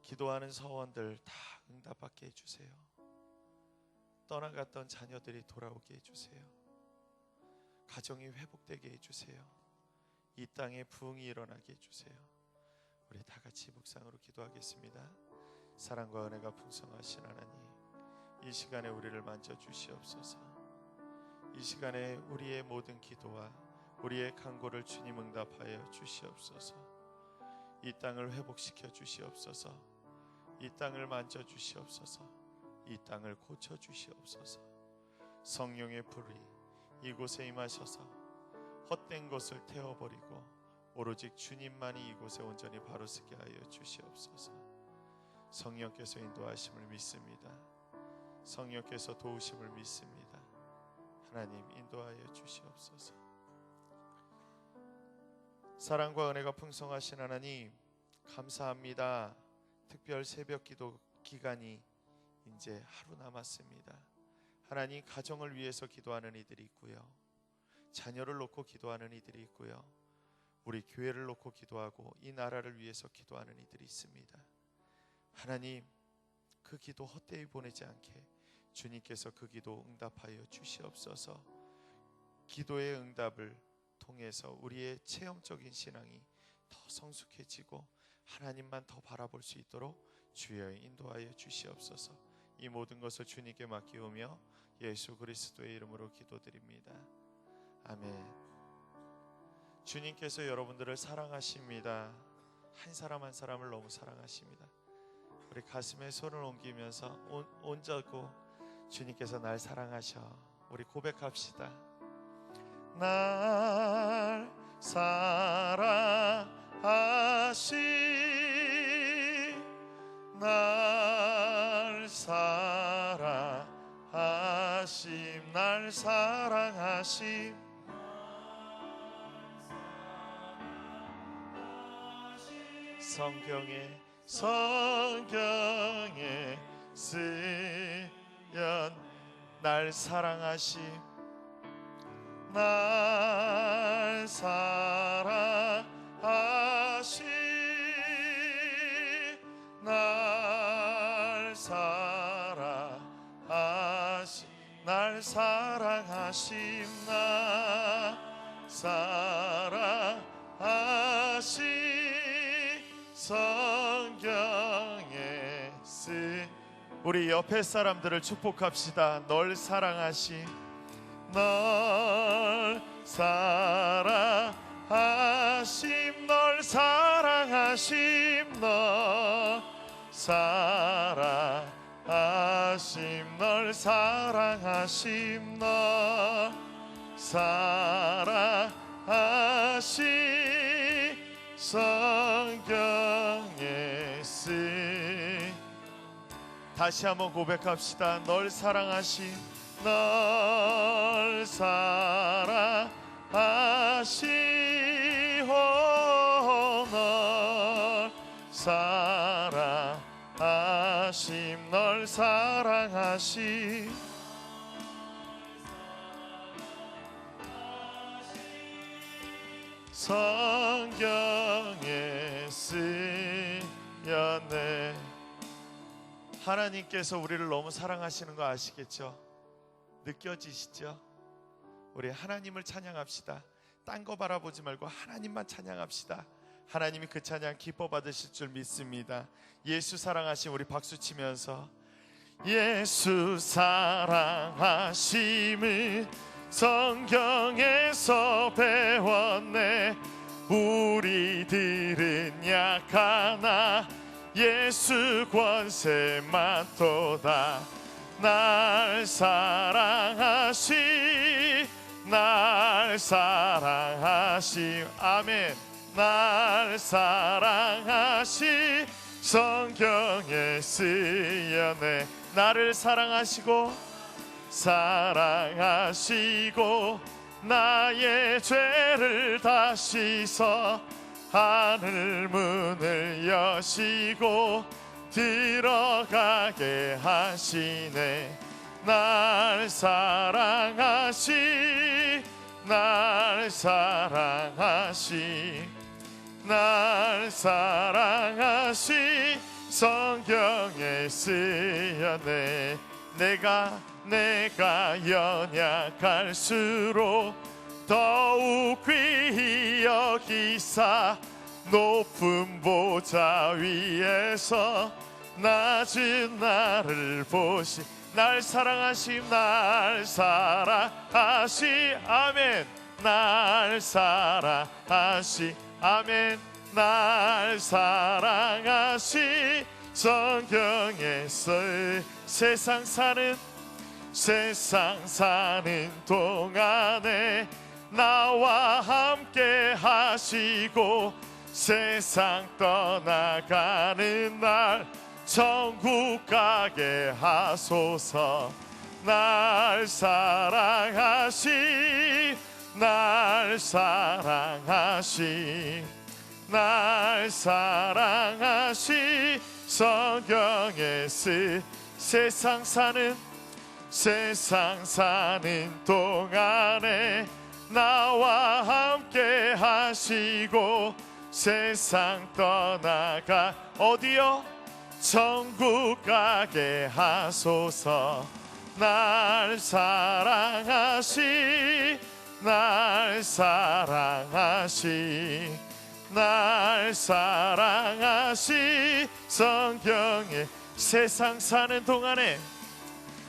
기도하는 서원들 다 응답받게 해주세요. 떠나갔던 자녀들이 돌아오게 해주세요. 가정이 회복되게 해주세요. 이 땅에 부흥이 일어나게 해주세요. 우리 다 같이 묵상으로 기도하겠습니다. 사랑과 은혜가 풍성하신 하나님, 이 시간에 우리를 만져주시옵소서. 이 시간에 우리의 모든 기도와 우리의 간구를 주님 응답하여 주시옵소서. 이 땅을 회복시켜 주시옵소서. 이 땅을 만져주시옵소서. 이 땅을 고쳐주시옵소서. 성령의 불이 이곳에 임하셔서 헛된 것을 태워버리고 오로지 주님만이 이곳에 온전히 바로서게 하여 주시옵소서. 성령께서 인도하심을 믿습니다. 성령께서 도우심을 믿습니다. 하나님 인도하여 주시옵소서. 사랑과 은혜가 풍성하신 하나님 감사합니다. 특별 새벽 기도 기간이 이제 하루 남았습니다. 하나님, 가정을 위해서 기도하는 이들이 있고요, 자녀를 놓고 기도하는 이들이 있고요, 우리 교회를 놓고 기도하고 이 나라를 위해서 기도하는 이들이 있습니다. 하나님, 그 기도 헛되이 보내지 않게 주님께서 그 기도 응답하여 주시옵소서. 기도의 응답을 통해서 우리의 체험적인 신앙이 더 성숙해지고 하나님만 더 바라볼 수 있도록 주여 인도하여 주시옵소서. 이 모든 것을 주님께 맡기오며 예수 그리스도의 이름으로 기도드립니다. 아멘. 주님께서 여러분들을 사랑하십니다. 한 사람 한 사람을 너무 사랑하십니다. 우리 가슴에 손을 옮기면서 온전고 주님께서 날 사랑하셔. 우리 고백합시다. 날 사랑하시, 날 사랑하심, 날 사랑하심, 성경에 쓰연 날 사랑하심, 날 사랑하심, 날 사랑하심, 날 사랑하심, 날 사랑하심, 성경에 쓰. 우리 옆에 사람들을 축복합시다. 널 사랑하심, 널 사랑하심, 널 사랑하심, 널 사랑하심, 널 사랑하심, 널 사랑하심, 성경에 쓰. 다시 한번 고백합시다. 널 사랑하심, 널 사랑하시오, 널 사랑하심, 널 사랑하심, 성경에 쓰였네. 하나님께서 우리를 너무 사랑하시는 거 아시겠죠? 느껴지시죠? 우리 하나님을 찬양합시다. 딴 거 바라보지 말고 하나님만 찬양합시다. 하나님이 그 찬양 기뻐 받으실 줄 믿습니다. 예수 사랑하심 우리 박수 치면서 예수 사랑하심을 성경에서 배웠네. 우리들은 약하나 예수 권세 많도다. 날 사랑하시, 날 사랑하시, 아멘. 날 사랑하시, 성경에 쓰여네. 나를 사랑하시고 사랑하시고 나의 죄를 다 씻어 하늘 문을 여시고 들어가게 하시네. 날 사랑하시, 날 사랑하시, 날 사랑하시, 성경에 쓰였네. 내가 연약할수록 더욱 귀히 여기사 높은 보좌 위에서 낮은 나를 보시. 날 사랑하심 아멘. 날 사랑하시 아멘. 날 사랑하시. 성경에 써 세상 사는 동안에 나와 함께 하시고 세상 떠나가는 날 천국 가게 하소서. 날 사랑하시 성경에 세상 사는 동안에 나와 함께 하시고 세상 떠나가 어디요? 천국 가게 하소서. 날 사랑하시 성경에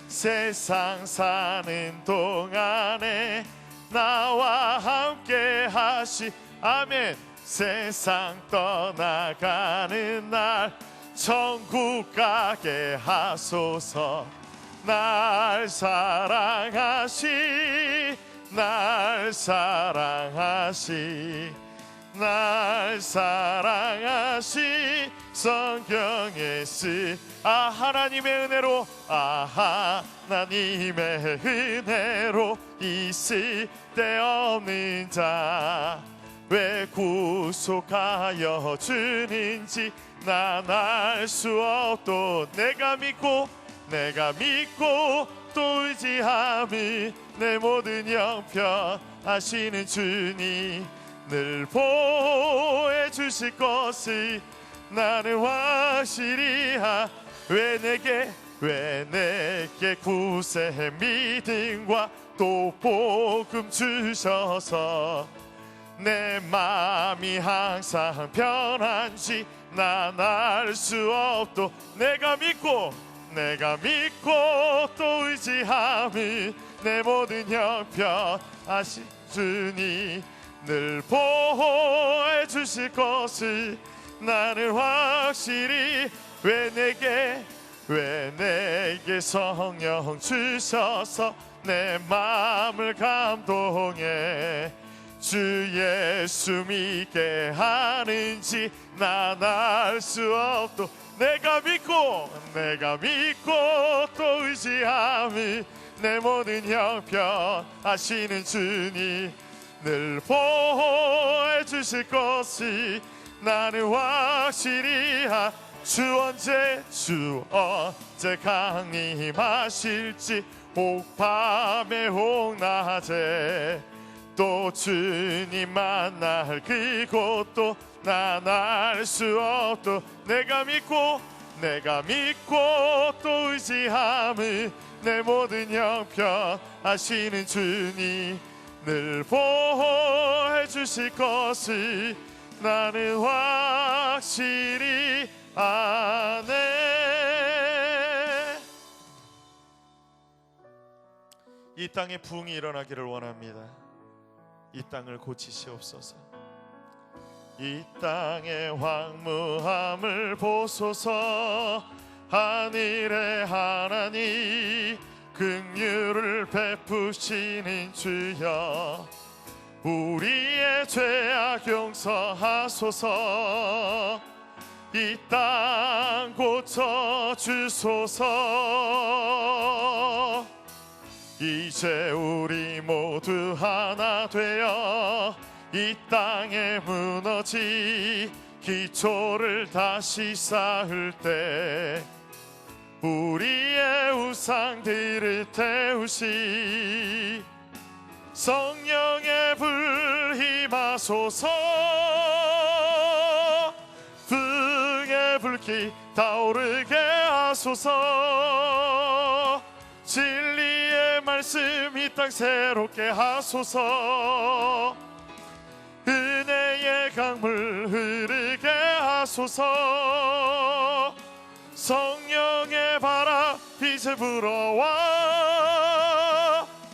세상 사는 동안에 나와 함께 하시 아멘. 세상 떠나가는 날 천국 가게 하소서. 날 사랑하시 성경에 하나님의 은혜로 있을 데 없는 자 왜 구속하여 주는지 난 알 수 없도. 내가 믿고 또 의지함이 내 모든 형편 하시는 주님 늘 보호해 주실 것을 나는 확실히 왜 내게 구세 믿음과 또 복음 주셔서 내 마음이 항상 편한지 난 알 수 없도. 내가 믿고 또 의지함이 내 모든 형편 하신 주님 늘 보호해 주실 것을 나는 확실히 왜 내게 성령 주셔서 내 마음을 감동해 주 예수 믿게 하는지 난 알 수 없도. 내가 믿고 또 의지함이 내 모든 형편 하시는 주님 늘 보호해 주실 것이 나는 확실히 주 언제 강림하실지 혹 밤에 혹 낮에 또 주님 만날 그곳도 난 알 수 없도. 내가 믿고 또 의지함을 내 모든 형편 하시는 주님 늘 보호해 주실 것을 나는 확실히 아네. 이 땅에 부흥이 일어나기를 원합니다. 이 땅을 고치시옵소서. 이 땅의 황무함을 보소서. 하늘의 하나님 긍휼을 베푸시는 주여 우리의 죄악 용서하소서. 이 땅 고쳐주소서. 이제 우리 모두 하나 되어 이 땅에 무너진 기초를 다시 쌓을 때 우리의 우상들을 태우시 성령의 불 임하소서. 불의 불길 타오르게 하소서. 진리의 말씀 이 땅 새롭게 하소서. 은혜의 강물 흐르게 하소서. 성령의 바람 빛을 불어와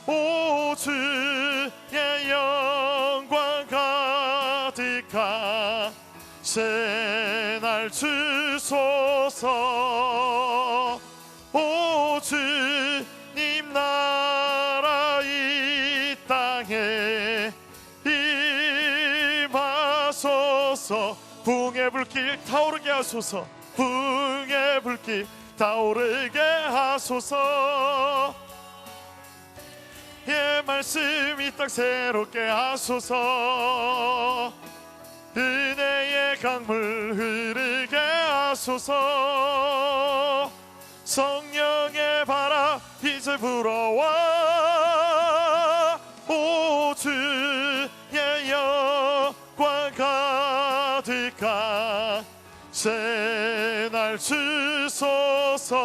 오 주의 영광 가득한 새날 주소서. 오 주님 나라 이 땅에 임하소서. 부흥의 불길 타오르게 하소서. 부흥의 불길 타오르게 하소서. 예 말씀 이 땅 새롭게 하소서. 은혜의 강물 흐르게 하소서. 성령의 바람 빛을 불어와 오 주의 영광 가득한 새날 주소서.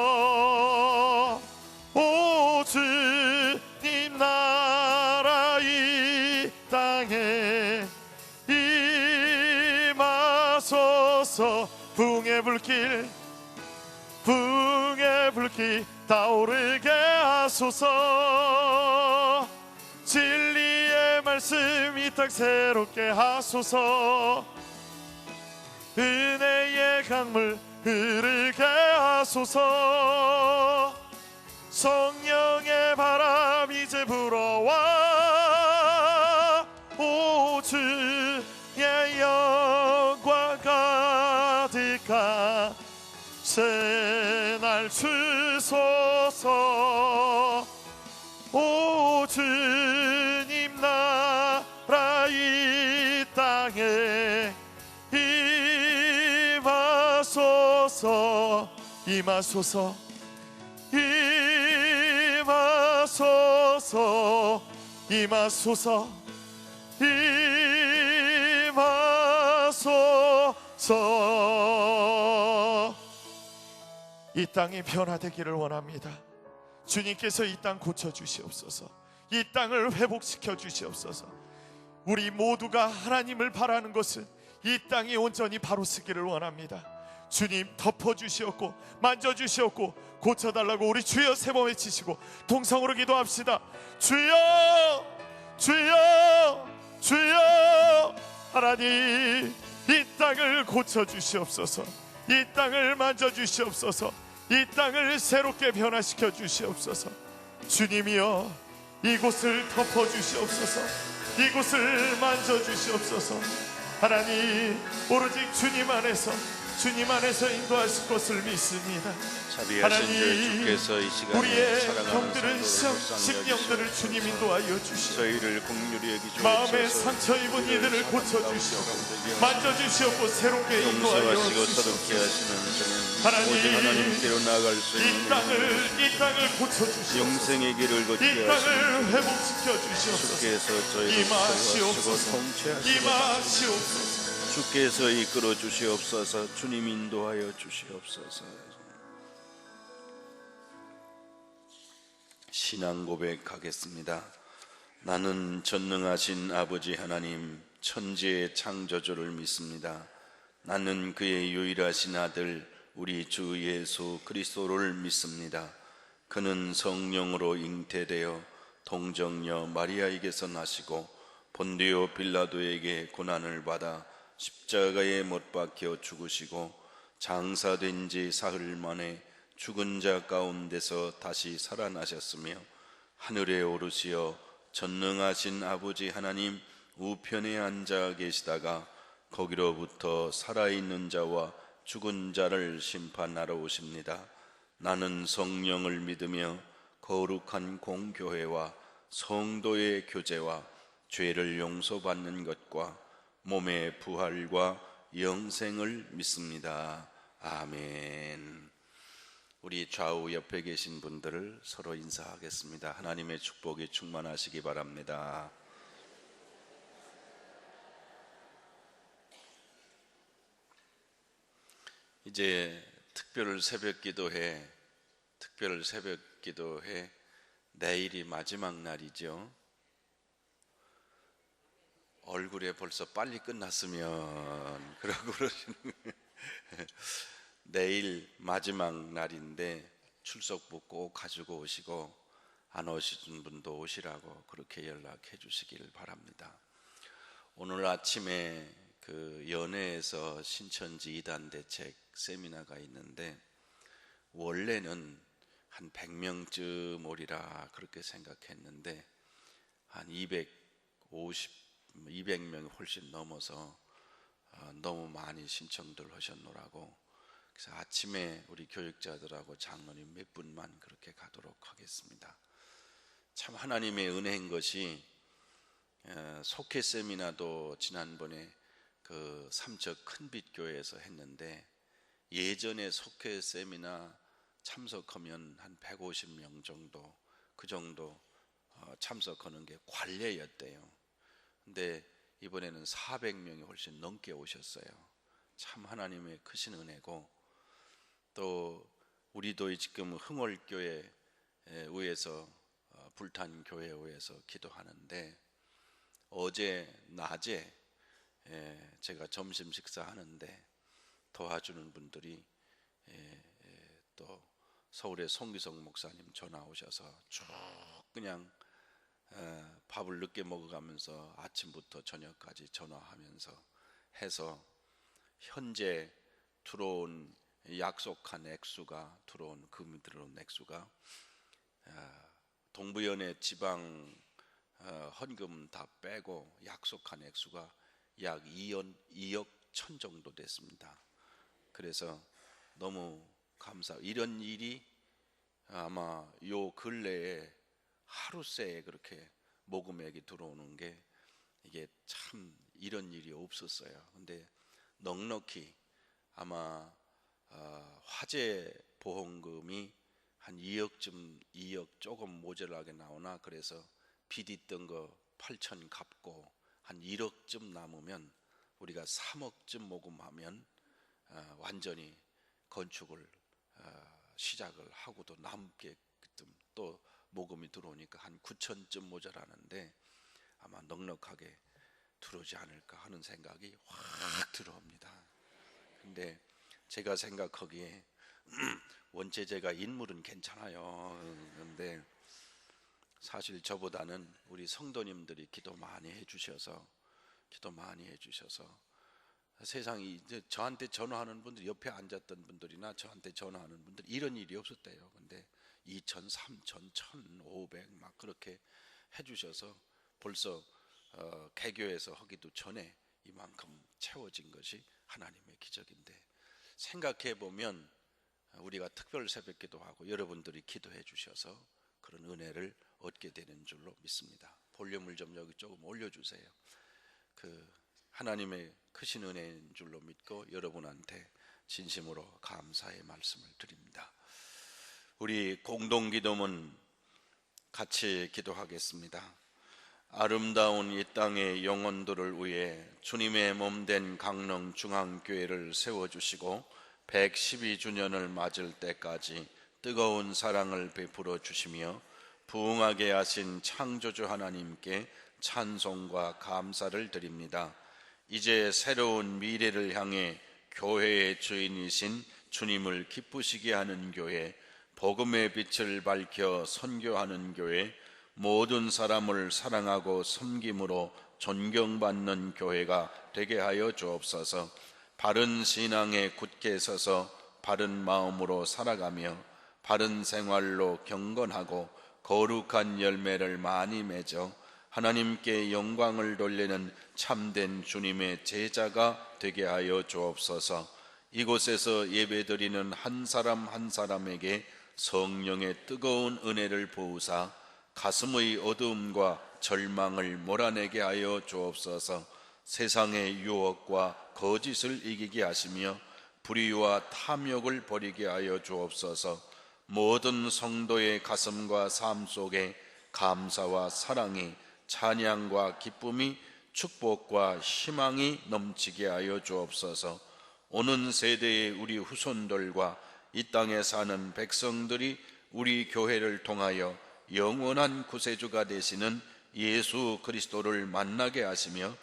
오 주님 나라 이 땅에 임하소서. 부흥의 불길 부흥의 불길 타오르게 하소서. 진리의 말씀 이 땅 새롭게 하소서. 은혜의 강물 흐르게 하소서. 성령의 바람 이제 불어와 오 주의 영광 가득한 새날 주소서. 오 주님 나라 이 땅에 임하소서. 임하소서. 임하소서. 임하소서. 임하소서. 이 땅이 변화되기를 원합니다. 주님께서 이 땅 고쳐주시옵소서. 이 땅을 회복시켜 주시옵소서. 우리 모두가 하나님을 바라는 것은 이 땅이 온전히 바로 쓰기를 원합니다. 주님 덮어주시옵고 만져주시옵고 고쳐달라고 우리 주여 세 번 외치시고 동성으로 기도합시다. 주여 주여 주여. 하나님 이 땅을 고쳐주시옵소서. 이 땅을 만져주시옵소서. 이 땅을 새롭게 변화시켜 주시옵소서. 주님이여 이곳을 덮어주시옵소서. 이곳을 만져주시옵소서. 하나님 오로지 주님 안에서 인도하실 것을 믿습니다. 자비하신 주께서 이 시간에 우리의 병들은 식령들을 주님 인도하여 주시옵소서. 저희를 긍휼히 여기시옵소서. 마음에 상처 입은 이들을 고쳐주시옵고 만져주시옵고 새롭게 인도하여 주시옵소서. 하나님 오직 하나님께로 나아갈 수 있는 이 땅을 고쳐주시옵소서. 영생의 길을 걷게 이 땅을 하시는 회복시켜 주시옵소서. 주께서 저희를 임하시옵소서. 통치하시고 임하시옵소서. 주께서 이끌어 주시옵소서. 주님 인도하여 주시옵소서. 신앙 고백하겠습니다. 나는 전능하신 아버지 하나님 천지의 창조주를 믿습니다. 나는 그의 유일하신 아들 우리 주 예수 그리스도를 믿습니다. 그는 성령으로 잉태되어 동정녀 마리아에게서 나시고 본디오 빌라도에게 고난을 받아 십자가에 못 박혀 죽으시고 장사된 지 사흘 만에 죽은 자 가운데서 다시 살아나셨으며 하늘에 오르시어 전능하신 아버지 하나님 우편에 앉아 계시다가 거기로부터 살아있는 자와 죽은 자를 심판하러 오십니다. 나는 성령을 믿으며 거룩한 공교회와 성도의 교제와 죄를 용서받는 것과 몸의 부활과 영생을 믿습니다. 아멘. 우리 좌우 옆에 계신 분들을 서로 인사하겠습니다. 하나님의 축복이 충만하시기 바랍니다. 이제 특별 새벽 기도회 내일이 마지막 날이죠. 얼굴에 벌써 빨리 끝났으면 그러고 그러시는 거예요. 내일 마지막 날인데 출석부 꼭 가지고 오시고, 안 오시는 분도 오시라고 그렇게 연락해 주시길 바랍니다. 오늘 아침에 그 연회에서 신천지 2단 대책 세미나가 있는데, 원래는 한 100명쯤 오리라 그렇게 생각했는데 한 200명이 훨씬 넘어서 너무 많이 신청들 하셨노라고, 그래서 아침에 우리 교육자들하고 장로님 몇 분만 그렇게 가도록 하겠습니다. 참 하나님의 은혜인 것이, 속회 세미나도 지난번에 그 삼척 큰빛교회에서 했는데, 예전에 속회 세미나 참석하면 한 150명 정도, 그 정도 참석하는 게 관례였대요. 근데 이번에는 400명이 훨씬 넘게 오셨어요. 참 하나님의 크신 은혜고, 또 우리도 지금 흥월교회 위에서 불탄 교회 위에서 기도하는데, 어제 낮에 제가 점심 식사하는데 도와주는 분들이 또 서울의 송기성 목사님 전화 오셔서 쭉 그냥 밥을 늦게 먹어가면서 아침부터 저녁까지 전화하면서 해서, 현재 들어온 약속한 액수가, 들어온 금이 들어온 액수가, 동부연회 지방 헌금 다 빼고 약속한 액수가 약 2억 1천 정도 됐습니다. 그래서 너무 이런 일이 아마 요 근래에 하루 새에 그렇게 모금액이 들어오는 게, 이게 참 이런 일이 없었어요. 근데 넉넉히 아마 화재 보험금이 한 2억 조금 모자라게 나오나, 그래서 빚 있던 거 8천 갚고 한 1억쯤 남으면 우리가 3억쯤 모금하면 완전히 건축을 시작을 하고도 남게끔 또 모금이 들어오니까 한 9천쯤 모자라는데, 아마 넉넉하게 들어오지 않을까 하는 생각이 확 들어옵니다. 근데 제가 생각하기에 원체 제가 인물은 괜찮아요. 그런데 사실 저보다는 우리 성도님들이 기도 많이 해주셔서 세상이 이제 저한테 전화하는 분들, 옆에 앉았던 분들이나 저한테 전화하는 분들 이런 일이 없었대요. 근데 2천, 3천, 1,500 막 그렇게 해주셔서 벌써 개교에서 하기도 전에 이만큼 채워진 것이 하나님의 기적인데, 생각해 보면 우리가 특별 새벽기도 하고 여러분들이 기도해 주셔서 그런 은혜를 얻게 되는 줄로 믿습니다. 볼륨을 좀 여기 조금 올려주세요. 그 하나님의 크신 은혜인 줄로 믿고 여러분한테 진심으로 감사의 말씀을 드립니다. 우리 공동기도문 같이 기도하겠습니다. 아름다운 이 땅의 영혼들을 위해 주님의 몸된 강릉 중앙교회를 세워주시고 112주년을 맞을 때까지 뜨거운 사랑을 베풀어 주시며 부흥하게 하신 창조주 하나님께 찬송과 감사를 드립니다. 이제 새로운 미래를 향해 교회의 주인이신 주님을 기쁘시게 하는 교회, 복음의 빛을 밝혀 선교하는 교회, 모든 사람을 사랑하고 섬김으로 존경받는 교회가 되게 하여 주옵소서. 바른 신앙에 굳게 서서 바른 마음으로 살아가며 바른 생활로 경건하고 거룩한 열매를 많이 맺어 하나님께 영광을 돌리는 참된 주님의 제자가 되게 하여 주옵소서. 이곳에서 예배드리는 한 사람 한 사람에게 성령의 뜨거운 은혜를 부으사 가슴의 어두움과 절망을 몰아내게 하여 주옵소서. 세상의 유혹과 거짓을 이기게 하시며 불의와 탐욕을 버리게 하여 주옵소서. 모든 성도의 가슴과 삶 속에 감사와 사랑이, 찬양과 기쁨이, 축복과 희망이 넘치게 하여 주옵소서. 오는 세대의 우리 후손들과 이 땅에 사는 백성들이 우리 교회를 통하여 영원한 구세주가 되시는 예수 그리스도를 만나게 하시며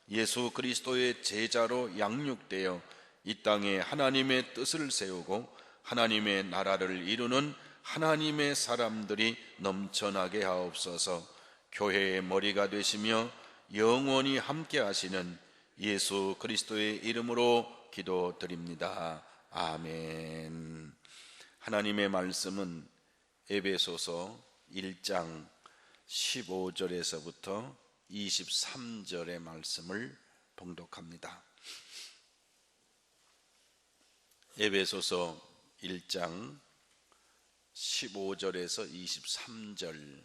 예수 그리스도의 제자로 양육되어 이 땅에 하나님의 뜻을 세우고 하나님의 나라를 이루는 하나님의 사람들이 넘쳐나게 하옵소서. 교회의 머리가 되시며 영원히 함께 하시는 예수 그리스도의 이름으로 기도드립니다. 아멘. 하나님의 말씀은 에베소서 1장 15절에서부터 23절의 말씀을 봉독합니다. 에베소서 1장 15절에서 23절.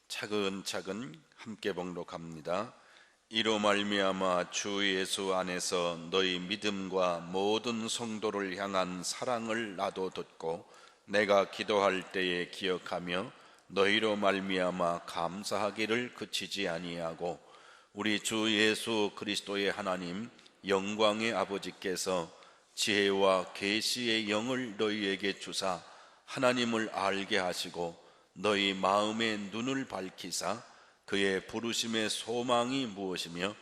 차근차근 함께 봉독합니다. 이로 말미암아 주 예수 안에서 너희 믿음과 모든 성도를 향한 사랑을 나도 듣고 내가 기도할 때에 기억하며 너희로 말미암아 감사하기를 그치지 아니하고 우리 주 예수 그리스도의 하나님 영광의 아버지께서 지혜와 계시의 영을 너희에게 주사 하나님을 알게 하시고 너희 마음의 눈을 밝히사 그의 부르심의 소망이 무엇이며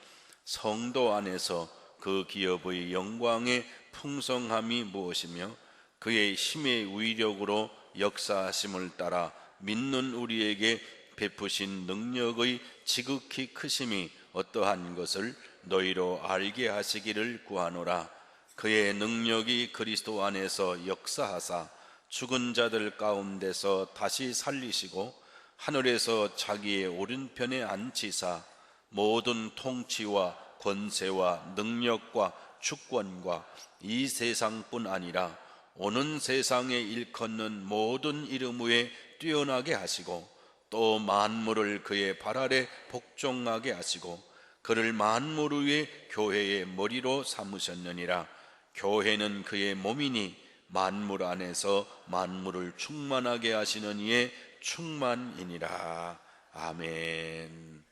성도 안에서 그 기업의 영광의 풍성함이 무엇이며 그의 힘의 위력으로 역사하심을 따라 믿는 우리에게 베푸신 능력의 지극히 크심이 어떠한 것을 너희로 알게 하시기를 구하노라. 그의 능력이 그리스도 안에서 역사하사 죽은 자들 가운데서 다시 살리시고 하늘에서 자기의 오른편에 앉히사 모든 통치와 권세와 능력과 주권과 이 세상뿐 아니라 오는 세상에 일컫는 모든 이름 위에 뛰어나게 하시고 또 만물을 그의 발 아래 복종하게 하시고 그를 만물 위에 교회의 머리로 삼으셨느니라. 교회는 그의 몸이니 만물 안에서 만물을 충만하게 하시는 이의 충만이니라. 아멘.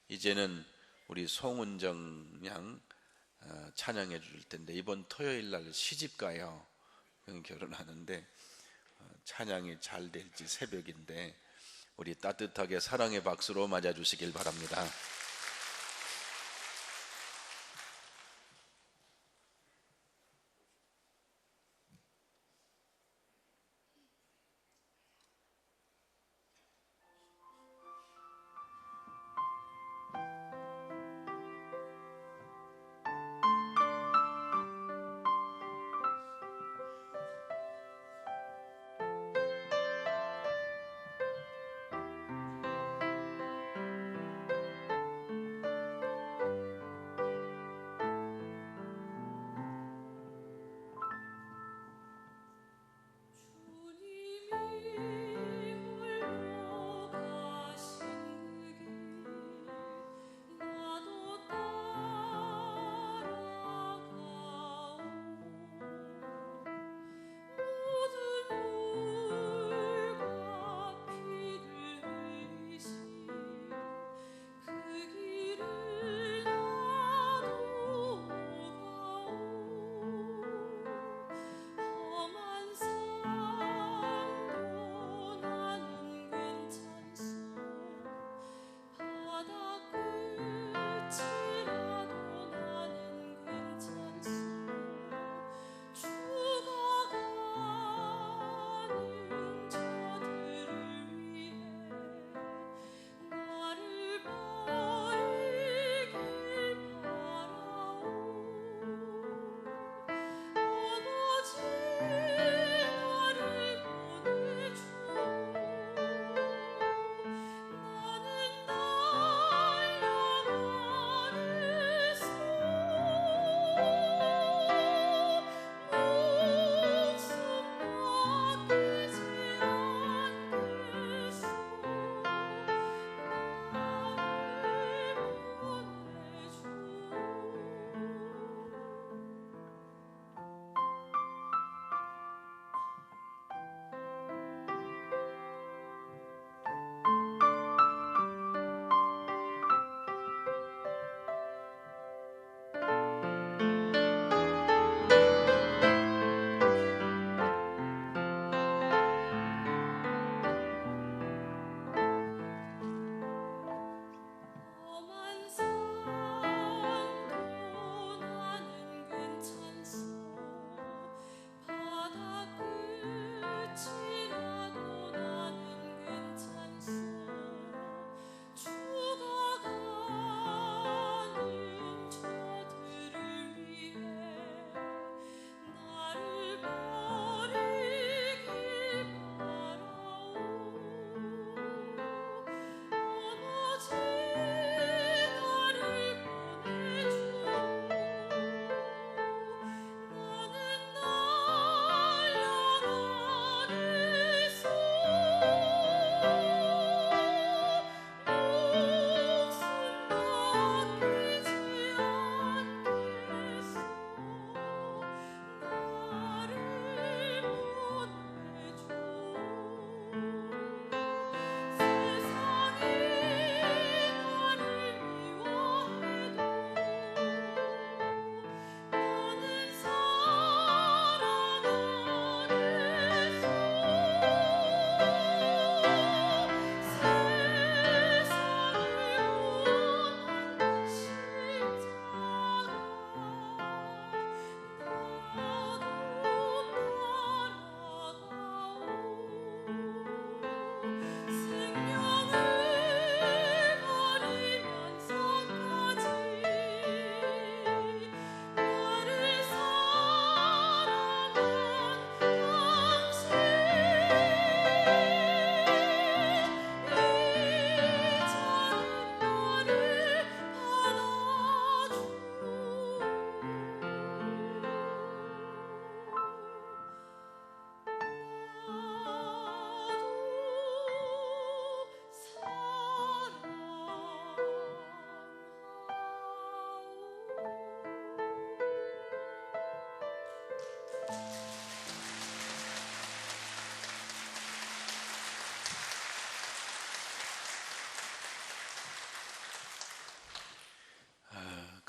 이제는 우리 송은정 양 찬양해 줄 텐데 이번 토요일 날 시집가요. 결혼하는데 찬양이 잘 될지 새벽인데 우리 따뜻하게 사랑의 박수로 맞아주시길 바랍니다.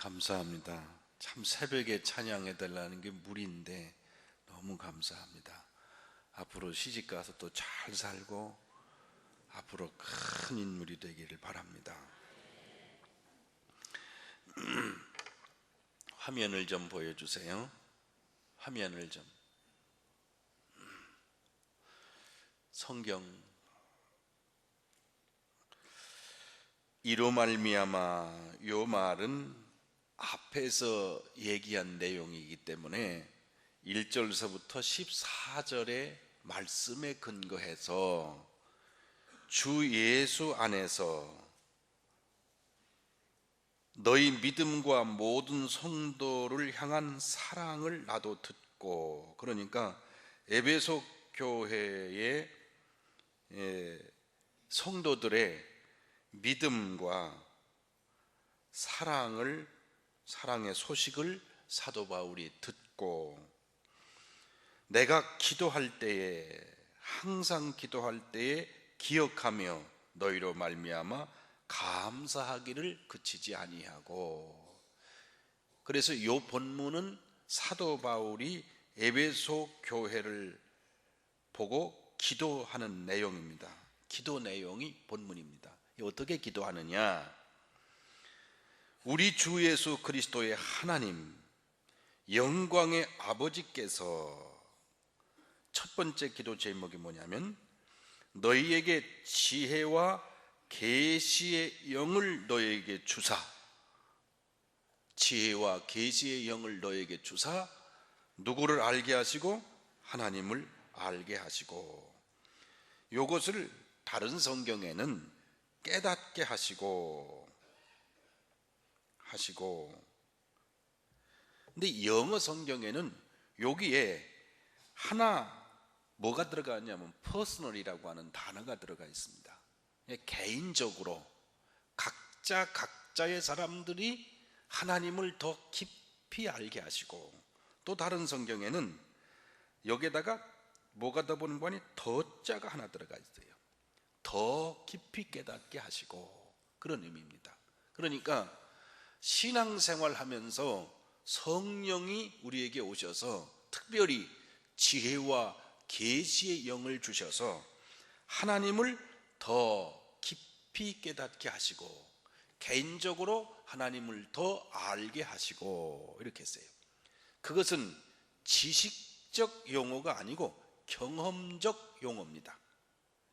감사합니다. 참 새벽에 찬양해 달라는 게 무리인데 너무 감사합니다. 앞으로 시집 가서 또 잘 살고 앞으로 큰 인물이 되기를 바랍니다. 화면을 좀 보여주세요. 화면을 좀. 성경. 이로 말미암아, 요 말은 앞에서 얘기한 내용이기 때문에 1절서부터 14절의 말씀에 근거해서 주 예수 안에서 너희 믿음과 모든 성도를 향한 사랑을 나도 듣고, 그러니까 에베소 교회의 성도들의 믿음과 사랑의 소식을 사도 바울이 듣고, 내가 기도할 때에, 항상 기도할 때에 기억하며 너희로 말미암아 감사하기를 그치지 아니하고. 그래서 이 본문은 사도 바울이 에베소 교회를 보고 기도하는 내용입니다. 기도 내용이 본문입니다. 어떻게 기도하느냐? 우리 주 예수 그리스도의 하나님, 영광의 아버지께서, 첫 번째 기도 제목이 뭐냐면 너희에게 지혜와 계시의 영을 너희에게 주사, 지혜와 계시의 영을 너희에게 주사 누구를 알게 하시고? 하나님을 알게 하시고. 요것을 다른 성경에는 깨닫게 하시고. 근데 영어 성경에는 여기에 하나 뭐가 들어가 있냐면 personal이라고 하는 단어가 들어가 있습니다. 개인적으로 각자의 사람들이 하나님을 더 깊이 알게 하시고, 또 다른 성경에는 여기에다가 뭐가 더 보는 거니? 더자가 하나 들어가 있어요. 더 깊이 깨닫게 하시고, 그런 의미입니다. 그러니까 신앙생활 하면서 성령이 우리에게 오셔서 특별히 지혜와 계시의 영을 주셔서 하나님을 더 깊이 깨닫게 하시고, 개인적으로 하나님을 더 알게 하시고, 이렇게 했어요. 그것은 지식적 용어가 아니고 경험적 용어입니다.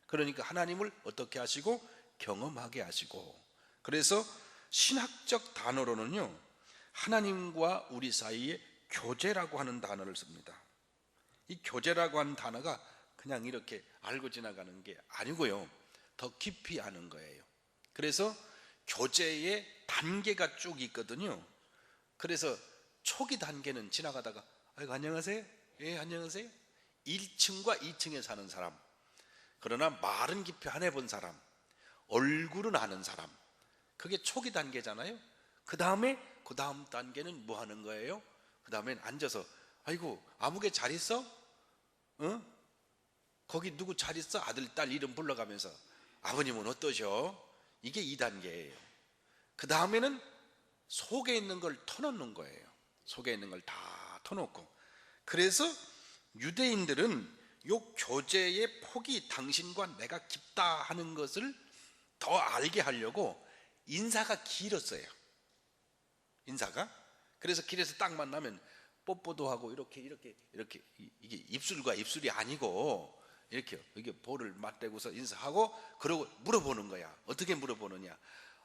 그러니까 하나님을 어떻게 하시고? 경험하게 하시고. 그래서 신학적 단어로는요, 하나님과 우리 사이에 교제라고 하는 단어를 씁니다. 이 교제라고 하는 단어가 그냥 이렇게 알고 지나가는 게 아니고요, 더 깊이 아는 거예요. 그래서 교제의 단계가 쭉 있거든요. 그래서 초기 단계는 지나가다가 아이고 안녕하세요, 예 안녕하세요, 1층과 2층에 사는 사람, 그러나 말은 깊이 안 해본 사람, 얼굴은 아는 사람, 그게 초기 단계잖아요. 그 다음 단계는 뭐 하는 거예요? 그 다음엔 앉아서 아이고 아무개 잘 있어? 어? 거기 누구 잘 있어? 아들 딸 이름 불러가면서 아버님은 어떠셔? 이게 2단계예요. 그 다음에는 속에 있는 걸 터놓는 거예요. 속에 있는 걸 다 터놓고. 그래서 유대인들은 요 교제의 폭이 당신과 내가 깊다 하는 것을 더 알게 하려고 인사가 길었어요. 인사가. 그래서 길에서 딱 만나면 뽀뽀도 하고 이렇게 이게 입술과 입술이 아니고 이렇게 볼을 맞대고서 인사하고, 그러고 물어보는 거야. 어떻게 물어보느냐?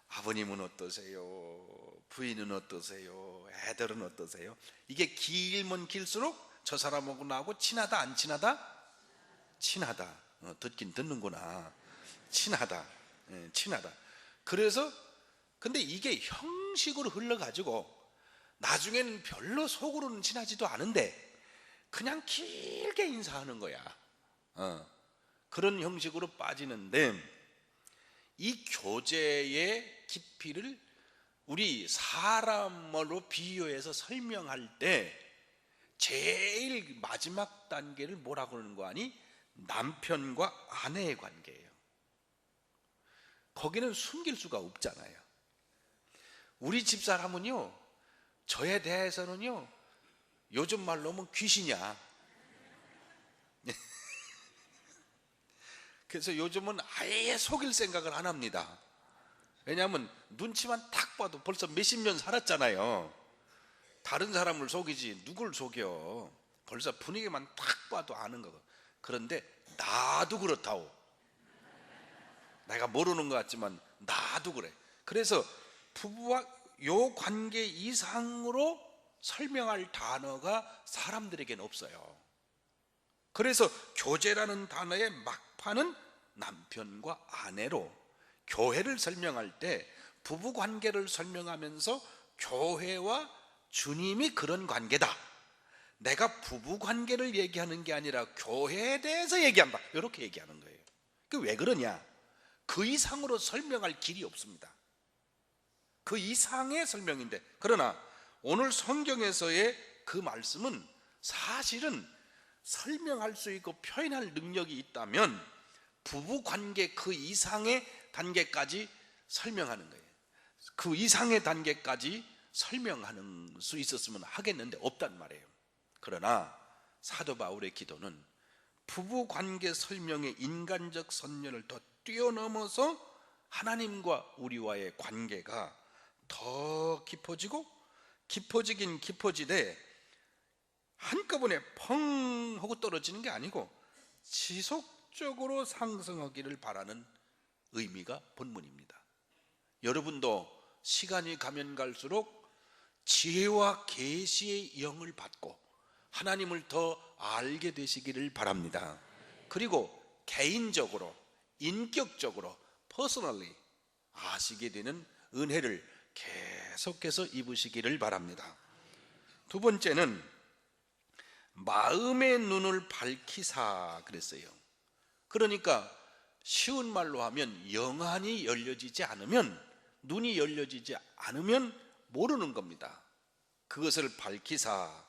아버님은 어떠세요? 부인은 어떠세요? 애들은 어떠세요? 이게 길면 길수록 저 사람하고 나하고 친하다 안 친하다? 친하다. 듣긴 듣는구나. 친하다. 친하다. 그래서 근데 이게 형식으로 흘러가지고 나중에는 별로 속으로는 친하지도 않은데 그냥 길게 인사하는 거야. 그런 형식으로 빠지는데, 이 교제의 깊이를 우리 사람으로 비유해서 설명할 때 제일 마지막 단계를 뭐라고 그러는 거 아니? 남편과 아내의 관계예요. 거기는 숨길 수가 없잖아요. 우리 집사람은요, 저에 대해서는요, 요즘 말로 하면 귀신이야. 그래서 요즘은 아예 속일 생각을 안 합니다. 왜냐하면 눈치만 딱 봐도 벌써 몇십 년 살았잖아요. 다른 사람을 속이지 누굴 속여. 벌써 분위기만 딱 봐도 아는 거고. 그런데 나도 그렇다오. 내가 모르는 것 같지만 나도 그래. 그래서 부부와 요 관계 이상으로 설명할 단어가 사람들에게는 없어요. 그래서 교제라는 단어의 막판은 남편과 아내로, 교회를 설명할 때 부부 관계를 설명하면서 교회와 주님이 그런 관계다, 내가 부부 관계를 얘기하는 게 아니라 교회에 대해서 얘기한다, 이렇게 얘기하는 거예요. 그 왜 그러냐? 그 이상으로 설명할 길이 없습니다. 그 이상의 설명인데, 그러나 오늘 성경에서의 그 말씀은 사실은 설명할 수 있고 표현할 능력이 있다면 부부 관계 그 이상의 단계까지 설명하는 거예요. 그 이상의 단계까지 설명하는 수 있었으면 하겠는데 없단 말이에요. 그러나 사도 바울의 기도는 부부 관계 설명의 인간적 선념을 더 뛰어넘어서 하나님과 우리와의 관계가 더 깊어지고 깊어지긴 깊어지되 한꺼번에 펑 하고 떨어지는 게 아니고 지속적으로 상승하기를 바라는 의미가 본문입니다. 여러분도 시간이 가면 갈수록 지혜와 계시의 영을 받고 하나님을 더 알게 되시기를 바랍니다. 그리고 개인적으로, 인격적으로, personally 아시게 되는 은혜를 계속해서 입으시기를 바랍니다. 두 번째는 마음의 눈을 밝히사 그랬어요. 그러니까 쉬운 말로 하면 영안이 열려지지 않으면, 눈이 열려지지 않으면 모르는 겁니다. 그것을 밝히사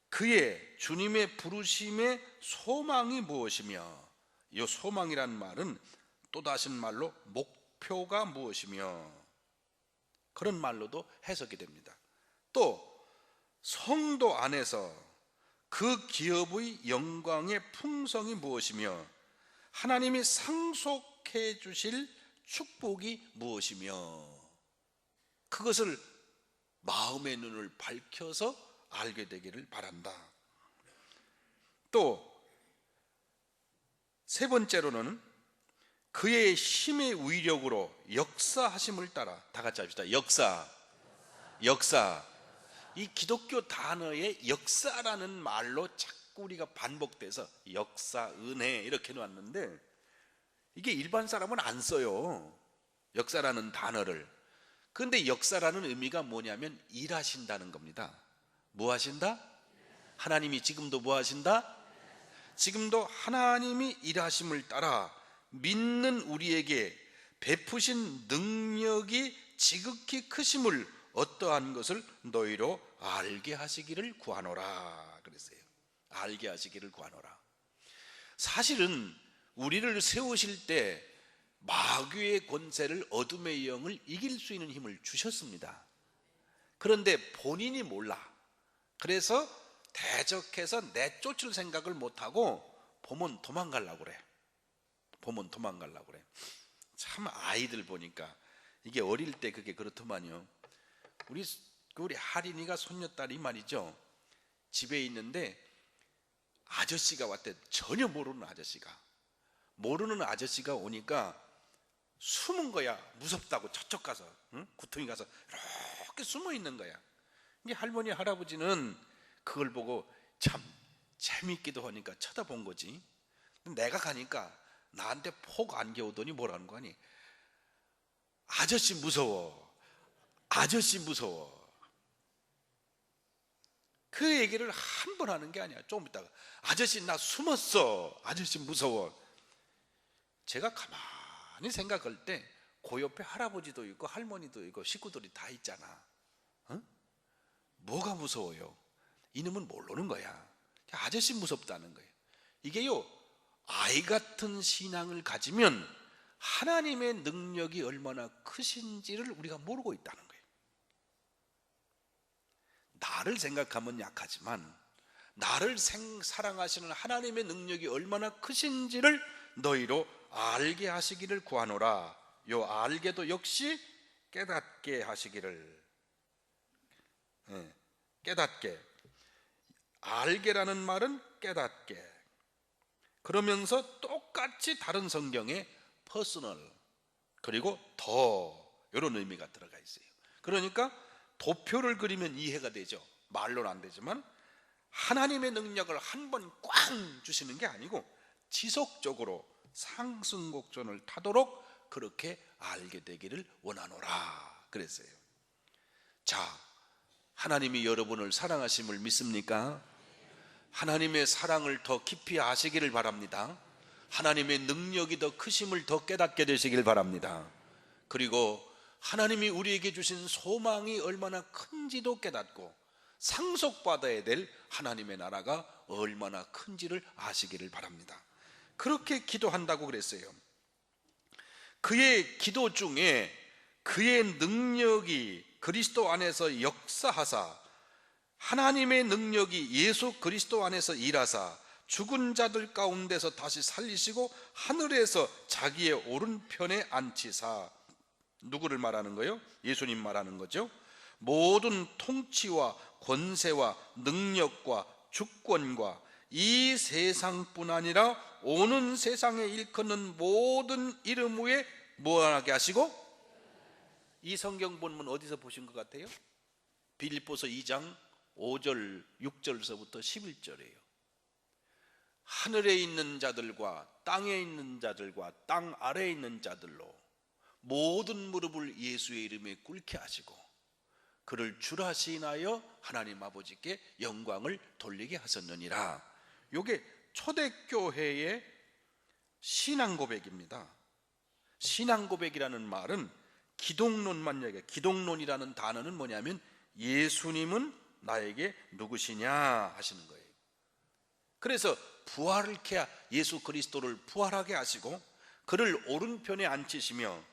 그의 주님의 부르심의 소망이 무엇이며, 이 소망이란 말은 또 다른 말로 목표가 무엇이며, 그런 말로도 해석이 됩니다. 또 성도 안에서 그 기업의 영광의 풍성이 무엇이며, 하나님이 상속해 주실 축복이 무엇이며, 그것을 마음의 눈을 밝혀서 알게 되기를 바란다. 또 세 번째로는 그의 힘의 위력으로 역사하심을 따라, 다 같이 합시다. 역사. 이 기독교 단어의 역사라는 말로 자꾸 우리가 반복돼서 역사, 은혜 이렇게 놨는데 이게 일반 사람은 안 써요, 역사라는 단어를. 그런데 역사라는 의미가 뭐냐면 일하신다는 겁니다. 뭐 하신다? 하나님이 지금도 뭐 하신다? 지금도 하나님이 일하심을 따라 믿는 우리에게 베푸신 능력이 지극히 크심을 어떠한 것을 너희로 알게 하시기를 구하노라 그랬어요. 알게 하시기를 구하노라. 사실은 우리를 세우실 때 마귀의 권세를, 어둠의 영을 이길 수 있는 힘을 주셨습니다. 그런데 본인이 몰라. 그래서 대적해서 내쫓을 생각을 못하고 보면 도망가려고 그래. 참 아이들 보니까 이게 어릴 때 그게 그렇더만요. 우리 하린이가 손녀딸이 말이죠, 집에 있는데 아저씨가 왔대. 전혀 모르는 아저씨가 오니까 숨은 거야. 무섭다고 저쪽 가서, 구덩이 가서 이렇게 숨어 있는 거야. 이게 할머니 할아버지는 그걸 보고 참 재미있기도 하니까 쳐다본 거지. 내가 가니까 나한테 폭 안겨오더니 뭐라는 거 아니? 아저씨 무서워. 그 얘기를 한 번 하는 게 아니야. 조금 있다가 아저씨 나 숨었어. 아저씨 무서워. 제가 가만히 생각할 때 그 옆에 할아버지도 있고 할머니도 있고 식구들이 다 있잖아. 뭐가 무서워요? 이놈은 모르는 거야. 아저씨 무섭다는 거예요. 이게요, 아이 같은 신앙을 가지면 하나님의 능력이 얼마나 크신지를 우리가 모르고 있다는 거예요. 나를 생각하면 약하지만 나를 사랑하시는 하나님의 능력이 얼마나 크신지를 너희로 알게 하시기를 구하노라. 요 알게도 역시 깨닫게 하시기를. 깨닫게. 알게라는 말은 깨닫게. 그러면서 똑같이 다른 성경에 퍼스널 그리고 더 이런 의미가 들어가 있어요. 그러니까 도표를 그리면 이해가 되죠. 말로는 안 되지만 하나님의 능력을 한 번 꽝 주시는 게 아니고 지속적으로 상승곡선을 타도록 그렇게 알게 되기를 원하노라 그랬어요. 자, 하나님이 여러분을 사랑하심을 믿습니까? 하나님의 사랑을 더 깊이 아시기를 바랍니다. 하나님의 능력이 더 크심을 더 깨닫게 되시길 바랍니다. 그리고 하나님이 우리에게 주신 소망이 얼마나 큰지도 깨닫고 상속받아야 될 하나님의 나라가 얼마나 큰지를 아시기를 바랍니다. 그렇게 기도한다고 그랬어요. 그의 기도 중에 그의 능력이 그리스도 안에서 역사하사 하나님의 능력이 예수 그리스도 안에서 일하사 죽은 자들 가운데서 다시 살리시고 하늘에서 자기의 오른편에 앉히사. 누구를 말하는 거예요? 예수님 말하는 거죠. 모든 통치와 권세와 능력과 주권과 이 세상뿐 아니라 오는 세상에 일컫는 모든 이름 위에 뭐하게 하시고. 이 성경 본문 어디서 보신 것 같아요? 빌립보서 2장 5절 6절서부터 11절이에요. 하늘에 있는 자들과 땅에 있는 자들과 땅 아래에 있는 자들로 모든 무릎을 예수의 이름에 꿇게 하시고 그를 주라시나여 하나님 아버지께 영광을 돌리게 하셨느니라. 이게 초대교회의 신앙고백입니다. 신앙고백이라는 말은 기독론만 얘기해요. 기독론이라는 단어는 뭐냐면 예수님은 나에게 누구시냐 하시는 거예요. 그래서 예수 그리스도를 부활하게 하시고 그를 오른편에 앉히시며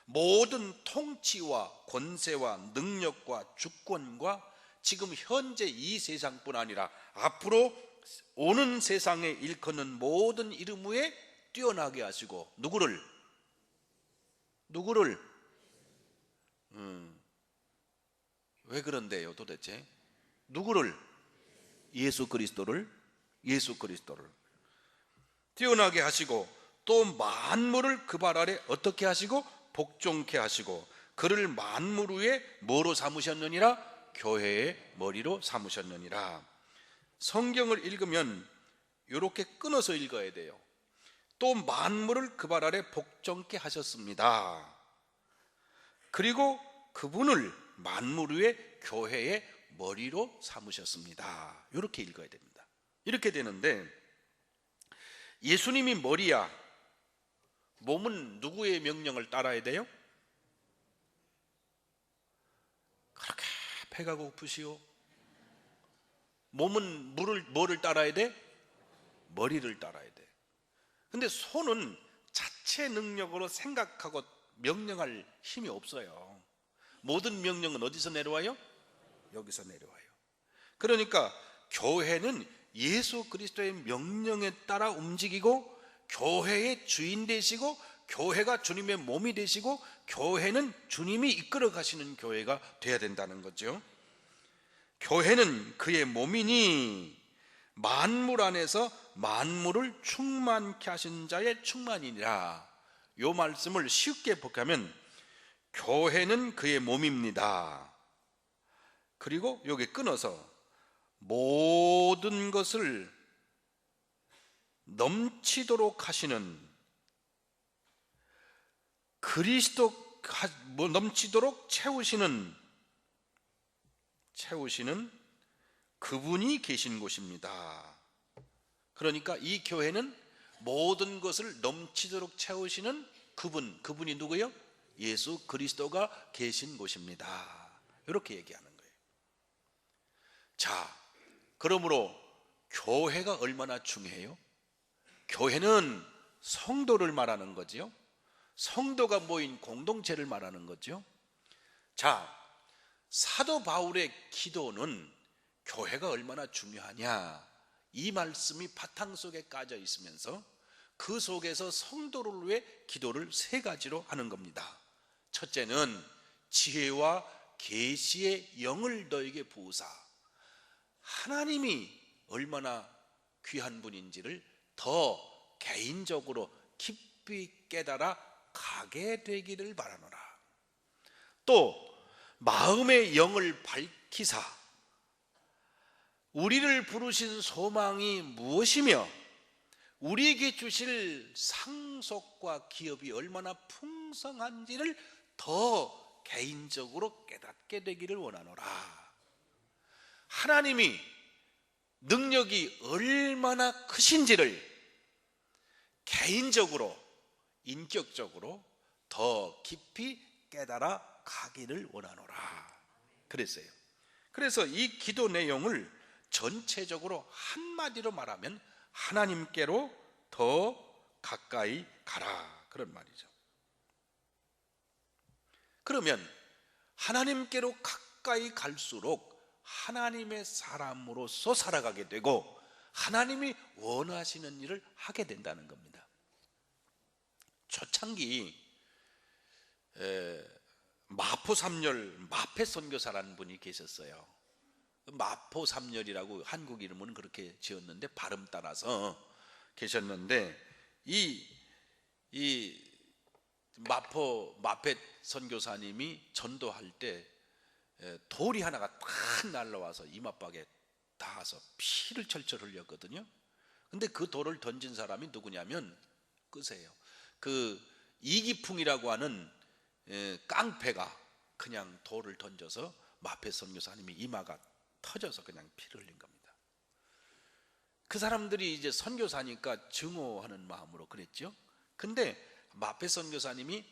모든 통치와 권세와 능력과 주권과 지금 현재 이 세상뿐 아니라 앞으로 오는 세상에 일컫는 모든 이름 위에 뛰어나게 하시고 누구를? 왜 그런데요 도대체? 누구를? 예수 그리스도를 뛰어나게 하시고 또 만물을 그 발 아래 어떻게 하시고? 복종케 하시고 그를 만물 위에 뭐로 삼으셨느니라? 교회의 머리로 삼으셨느니라. 성경을 읽으면 이렇게 끊어서 읽어야 돼요. 또 만물을 그 발 아래 복종케 하셨습니다. 그리고 그분을 만물 위에 교회의 머리로 삼으셨습니다. 이렇게 읽어야 됩니다. 이렇게 되는데 예수님이 머리야. 몸은 누구의 명령을 따라야 돼요? 그렇게 배가 고프시오. 몸은 뭐를 따라야 돼? 머리를 따라야 돼. 근데 손은 자체 능력으로 생각하고 명령할 힘이 없어요. 모든 명령은 어디서 내려와요? 여기서 내려와요. 그러니까 교회는 예수 그리스도의 명령에 따라 움직이고 교회의 주인 되시고 교회가 주님의 몸이 되시고 교회는 주님이 이끌어 가시는 교회가 돼야 된다는 거죠. 교회는 그의 몸이니 만물 안에서 만물을 충만케 하신 자의 충만이니라. 이 말씀을 쉽게 복하면 교회는 그의 몸입니다. 그리고 여기 끊어서 모든 것을 넘치도록 하시는 넘치도록 채우시는 그분이 계신 곳입니다. 그러니까 이 교회는 모든 것을 넘치도록 채우시는 그분이 누구예요? 예수 그리스도가 계신 곳입니다. 이렇게 얘기하는 거예요. 자, 그러므로 교회가 얼마나 중요해요? 교회는 성도를 말하는 거죠. 성도가 모인 공동체를 말하는 거죠. 자, 사도 바울의 기도는 교회가 얼마나 중요하냐, 이 말씀이 바탕 속에 까져 있으면서 그 속에서 성도를 위해 기도를 세 가지로 하는 겁니다. 첫째는 지혜와 계시의 영을 너에게 부으사, 하나님이 얼마나 귀한 분인지를 더 개인적으로 깊이 깨달아 가게 되기를 바라노라. 또 마음의 영을 밝히사, 우리를 부르신 소망이 무엇이며 우리에게 주실 상속과 기업이 얼마나 풍성한지를 더 개인적으로 깨닫게 되기를 원하노라. 하나님이 능력이 얼마나 크신지를 개인적으로, 인격적으로 더 깊이 깨달아 가기를 원하노라 그랬어요. 그래서 이 기도 내용을 전체적으로 한마디로 말하면 하나님께로 더 가까이 가라, 그런 말이죠. 그러면 하나님께로 가까이 갈수록 하나님의 사람으로서 살아가게 되고 하나님이 원하시는 일을 하게 된다는 겁니다. 초창기 마포삼열 마패 선교사라는 분이 계셨어요. 마포삼열이라고 한국 이름은 그렇게 지었는데 발음 따라서 계셨는데, 이 마패 선교사님이 전도할 때 돌이 하나가 탁 날라와서 이마박에 닿아서 피를 철철 흘렸거든요. 근데 그 돌을 던진 사람이 누구냐면 끄세요. 그 이기풍이라고 하는 깡패가 그냥 돌을 던져서 마패 선교사님이 이마가 터져서 그냥 피를 흘린 겁니다. 그 사람들이 이제 선교사니까 증오하는 마음으로 그랬죠. 근데 마패 선교사님이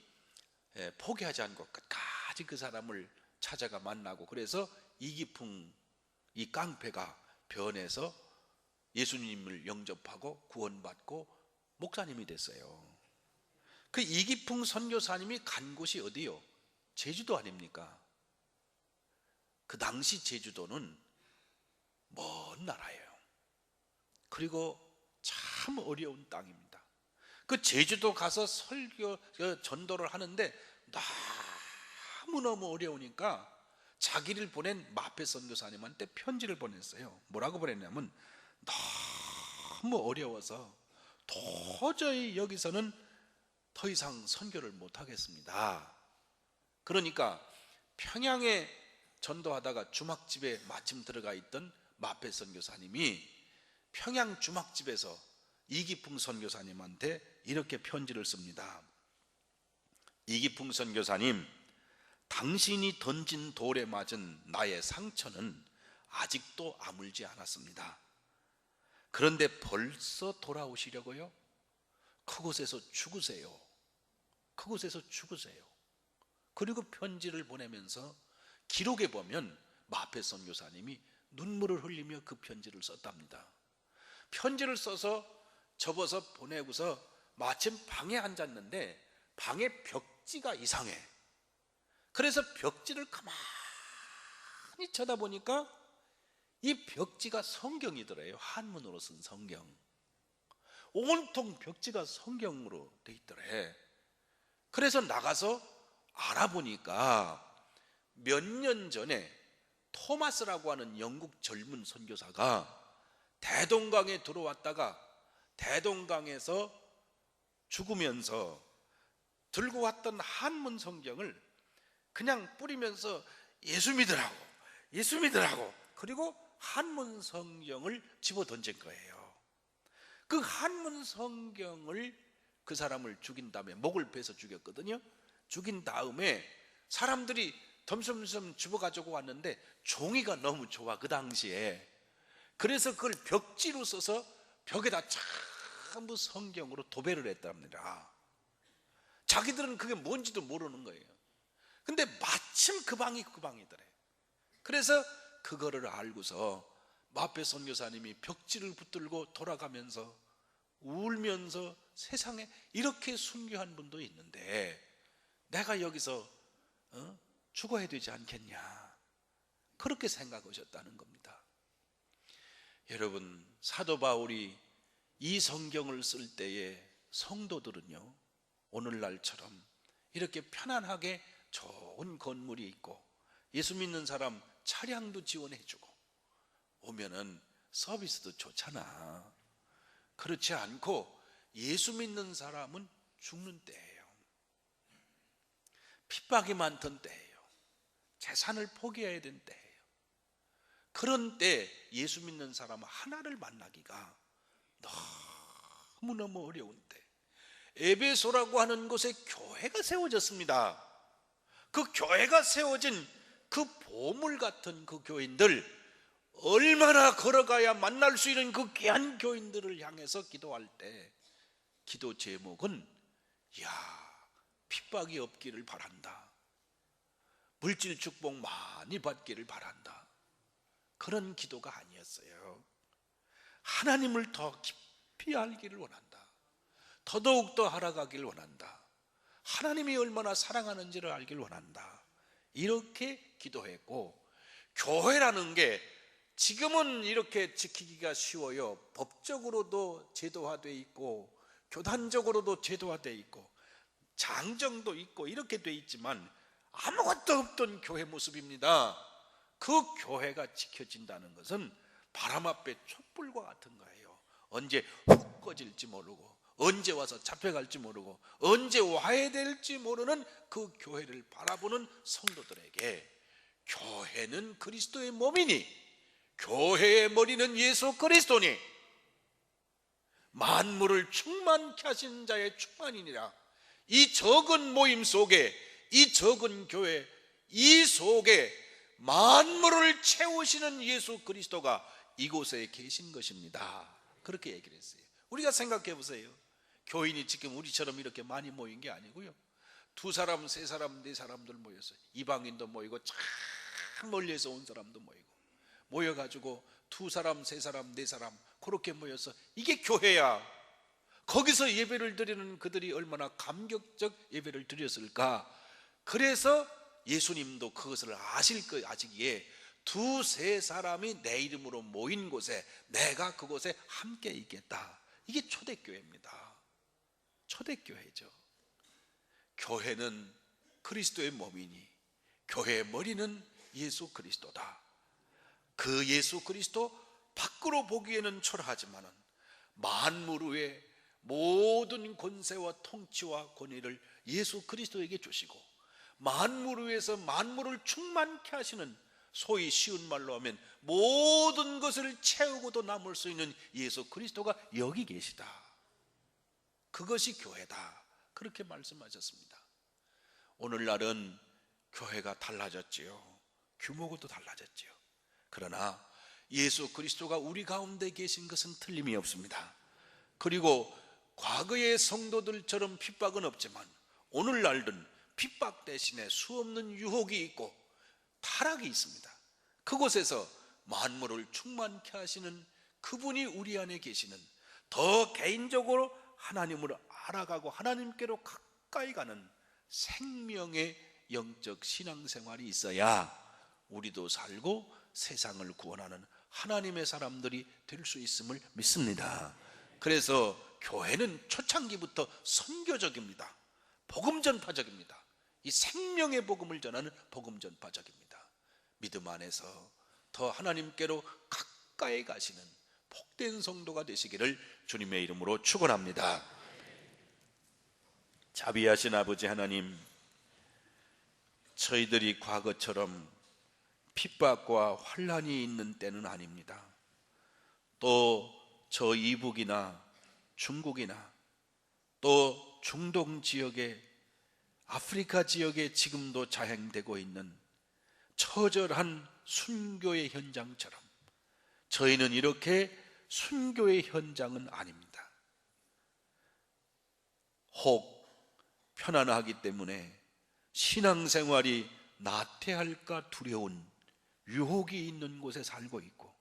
포기하지 않고 끝까지 그 사람을 찾아가 만나고, 그래서 이기풍 이 깡패가 변해서 예수님을 영접하고 구원받고 목사님이 됐어요. 그 이기풍 선교사님이 간 곳이 어디요? 제주도 아닙니까? 그 당시 제주도는 먼 나라예요. 그리고 참 어려운 땅입니다. 그 제주도 가서 전도를 하는데 너무너무 어려우니까 자기를 보낸 마패 선교사님한테 편지를 보냈어요. 뭐라고 보냈냐면, 너무 어려워서 도저히 여기서는 더 이상 선교를 못 하겠습니다. 그러니까 평양에 전도하다가 주막집에 마침 들어가 있던 마패 선교사님이 평양 주막집에서 이기풍 선교사님한테 이렇게 편지를 씁니다. 이기풍 선교사님, 당신이 던진 돌에 맞은 나의 상처는 아직도 아물지 않았습니다. 그런데 벌써 돌아오시려고요? 그곳에서 죽으세요. 그곳에서 죽으세요. 그리고 편지를 보내면서 기록에 보면 마패 선교사님이 눈물을 흘리며 그 편지를 썼답니다. 편지를 써서 접어서 보내고서 마침 방에 앉았는데 방에 벽지가 이상해. 그래서 벽지를 가만히 쳐다보니까 이 벽지가 성경이더래요. 한문으로 쓴 성경. 온통 벽지가 성경으로 돼 있더래. 그래서 나가서 알아보니까 몇 년 전에 토마스라고 하는 영국 젊은 선교사가 대동강에 들어왔다가 대동강에서 죽으면서 들고 왔던 한문 성경을 그냥 뿌리면서 예수 믿으라고 그리고 한문 성경을 집어 던진 거예요. 그 한문 성경을 그 사람을 죽인 다음에 목을 베서 죽였거든요. 죽인 다음에 사람들이 덤섬섬 집어가지고 왔는데 종이가 너무 좋아 그 당시에. 그래서 그걸 벽지로 써서 벽에다 전부 성경으로 도배를 했답니다. 자기들은 그게 뭔지도 모르는 거예요. 근데 마침 그 방이 그 방이더래. 그래서 그거를 알고서 마패 선교사님이 벽지를 붙들고 돌아가면서 울면서 세상에 이렇게 순교한 분도 있는데 내가 여기서 죽어야 되지 않겠냐, 그렇게 생각하셨다는 겁니다. 여러분, 사도 바울이 이 성경을 쓸 때에 성도들은요, 오늘날처럼 이렇게 편안하게 좋은 건물이 있고 예수 믿는 사람 차량도 지원해주고 오면은 서비스도 좋잖아. 그렇지 않고 예수 믿는 사람은 죽는 때예요. 핍박이 많던 때예요. 재산을 포기해야 되는 때예요. 그런 때 예수 믿는 사람 하나를 만나기가 너무너무 어려운 때, 에베소라고 하는 곳에 교회가 세워졌습니다. 그 교회가 세워진 그 보물 같은 그 교인들, 얼마나 걸어가야 만날 수 있는 그 귀한 교인들을 향해서 기도할 때 기도 제목은 핍박이 없기를 바란다, 물질 축복 많이 받기를 바란다, 그런 기도가 아니었어요. 하나님을 더 깊이 알기를 원한다, 더더욱 더 알아가기를 원한다, 하나님이 얼마나 사랑하는지를 알기를 원한다, 이렇게 기도했고, 교회라는 게 지금은 이렇게 지키기가 쉬워요. 법적으로도 제도화되어 있고 교단적으로도 제도화되어 있고 장정도 있고 이렇게 되어 있지만 아무것도 없던 교회 모습입니다. 그 교회가 지켜진다는 것은 바람 앞에 촛불과 같은 거예요. 언제 훅 꺼질지 모르고, 언제 와서 잡혀갈지 모르고, 언제 와야 될지 모르는 그 교회를 바라보는 성도들에게 교회는 그리스도의 몸이니, 교회의 머리는 예수 그리스도니, 만물을 충만케 하신 자의 충만이니라. 이 적은 모임 속에, 이 적은 교회 이 속에 만물을 채우시는 예수 그리스도가 이곳에 계신 것입니다. 그렇게 얘기를 했어요. 우리가 생각해 보세요. 교인이 지금 우리처럼 이렇게 많이 모인 게 아니고요, 2사람, 3사람, 4사람들 모여서, 이방인도 모이고 참 멀리에서 온 사람도 모이고 모여가지고 2사람, 3사람, 4사람 그렇게 모여서 이게 교회야. 거기서 예배를 드리는 그들이 얼마나 감격적 예배를 드렸을까. 그래서 예수님도 그것을 아시기에 2-3사람이 내 이름으로 모인 곳에 내가 그곳에 함께 있겠다. 이게 초대교회입니다. 초대교회죠. 교회는 그리스도의 몸이니 교회의 머리는 예수 그리스도다. 그 예수 그리스도 밖으로 보기에는 초라하지만은 만물 위의 모든 권세와 통치와 권위를 예수 그리스도에게 주시고, 만물 위에서 만물을 충만케 하시는, 소위 쉬운 말로 하면 모든 것을 채우고도 남을 수 있는 예수 그리스도가 여기 계시다. 그것이 교회다. 그렇게 말씀하셨습니다. 오늘날은 교회가 달라졌지요. 규모도 달라졌지요. 그러나 예수 그리스도가 우리 가운데 계신 것은 틀림이 없습니다. 그리고 과거의 성도들처럼 핍박은 없지만 오늘날은 핍박 대신에 수없는 유혹이 있고 타락이 있습니다. 그곳에서 만물을 충만케 하시는 그분이 우리 안에 계시는, 더 개인적으로 하나님을 알아가고 하나님께로 가까이 가는 생명의 영적 신앙생활이 있어야 우리도 살고 세상을 구원하는 하나님의 사람들이 될 수 있음을 믿습니다. 그래서 교회는 초창기부터 선교적입니다. 복음 전파적입니다. 이 생명의 복음을 전하는 복음 전파적입니다. 믿음 안에서 더 하나님께로 가까이 가시는 복된 성도가 되시기를 주님의 이름으로 축원합니다. 자비하신 아버지 하나님, 저희들이 과거처럼 핍박과 환난이 있는 때는 아닙니다. 또 저 이북이나 중국이나 또 중동 지역에, 아프리카 지역에 지금도 자행되고 있는 처절한 순교의 현장처럼 저희는 이렇게 순교의 현장은 아닙니다. 혹 편안하기 때문에 신앙생활이 나태할까 두려운 유혹이 있는 곳에 살고 있고,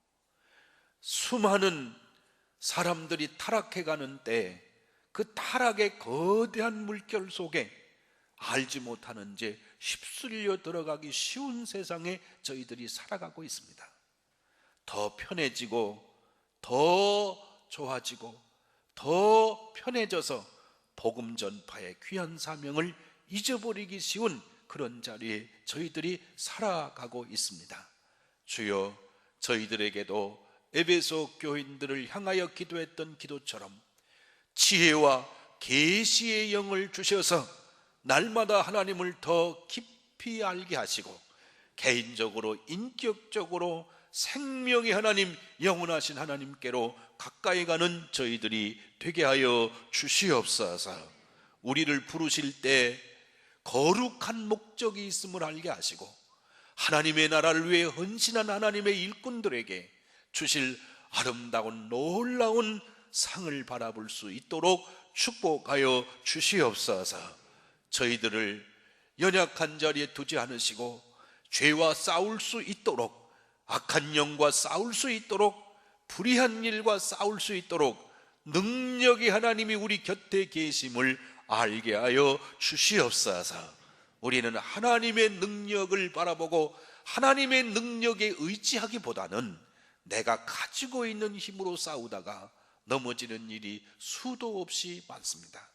수많은 사람들이 타락해가는 때 그 타락의 거대한 물결 속에 알지 못하는 채 휩쓸려 들어가기 쉬운 세상에 저희들이 살아가고 있습니다. 더 편해지고 더 좋아지고 더 편해져서 복음 전파의 귀한 사명을 잊어버리기 쉬운 그런 자리에 저희들이 살아가고 있습니다. 주여, 저희들에게도 에베소 교인들을 향하여 기도했던 기도처럼 지혜와 계시의 영을 주셔서 날마다 하나님을 더 깊이 알게 하시고 개인적으로 인격적으로 생명의 하나님, 영원하신 하나님께로 가까이 가는 저희들이 되게 하여 주시옵소서. 우리를 부르실 때 거룩한 목적이 있음을 알게 하시고 하나님의 나라를 위해 헌신한 하나님의 일꾼들에게 주실 아름다운 놀라운 상을 바라볼 수 있도록 축복하여 주시옵소서. 저희들을 연약한 자리에 두지 않으시고 죄와 싸울 수 있도록, 악한 영과 싸울 수 있도록, 불의한 일과 싸울 수 있도록 능력의 하나님이 우리 곁에 계심을 알게 하여 주시옵소서. 우리는 하나님의 능력을 바라보고 하나님의 능력에 의지하기보다는 내가 가지고 있는 힘으로 싸우다가 넘어지는 일이 수도 없이 많습니다.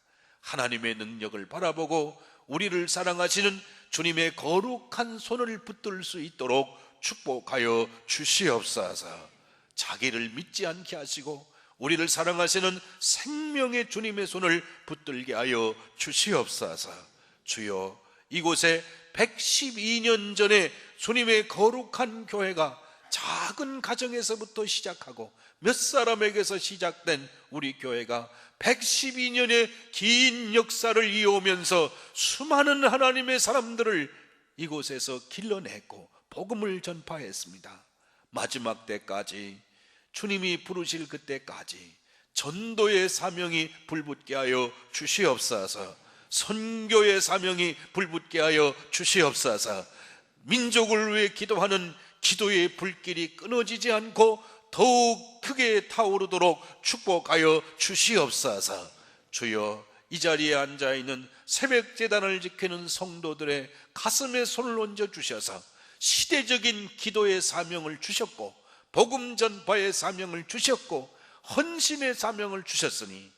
하나님의 능력을 바라보고 우리를 사랑하시는 주님의 거룩한 손을 붙들 수 있도록 축복하여 주시옵소서. 자기를 믿지 않게 하시고 우리를 사랑하시는 생명의 주님의 손을 붙들게 하여 주시옵소서. 주여, 이곳에 112년 전에 주님의 거룩한 교회가 작은 가정에서부터 시작하고 몇 사람에게서 시작된 우리 교회가 112년의 긴 역사를 이어오면서 수많은 하나님의 사람들을 이곳에서 길러냈고 복음을 전파했습니다. 마지막 때까지, 주님이 부르실 그때까지 전도의 사명이 불붙게 하여 주시옵소서. 선교의 사명이 불붙게 하여 주시옵소서. 민족을 위해 기도하는 기도의 불길이 끊어지지 않고 더욱 크게 타오르도록 축복하여 주시옵소서. 주여, 이 자리에 앉아있는 새벽제단을 지키는 성도들의 가슴에 손을 얹어 주셔서 시대적인 기도의 사명을 주셨고 복음 전파의 사명을 주셨고 헌신의 사명을 주셨으니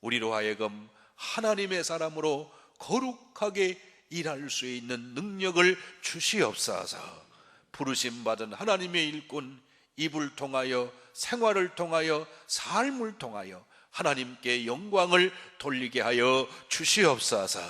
우리로 하여금 하나님의 사람으로 거룩하게 일할 수 있는 능력을 주시옵소서. 부르심받은 하나님의 일꾼, 입을 통하여 생활을 통하여 삶을 통하여 하나님께 영광을 돌리게 하여 주시옵소서.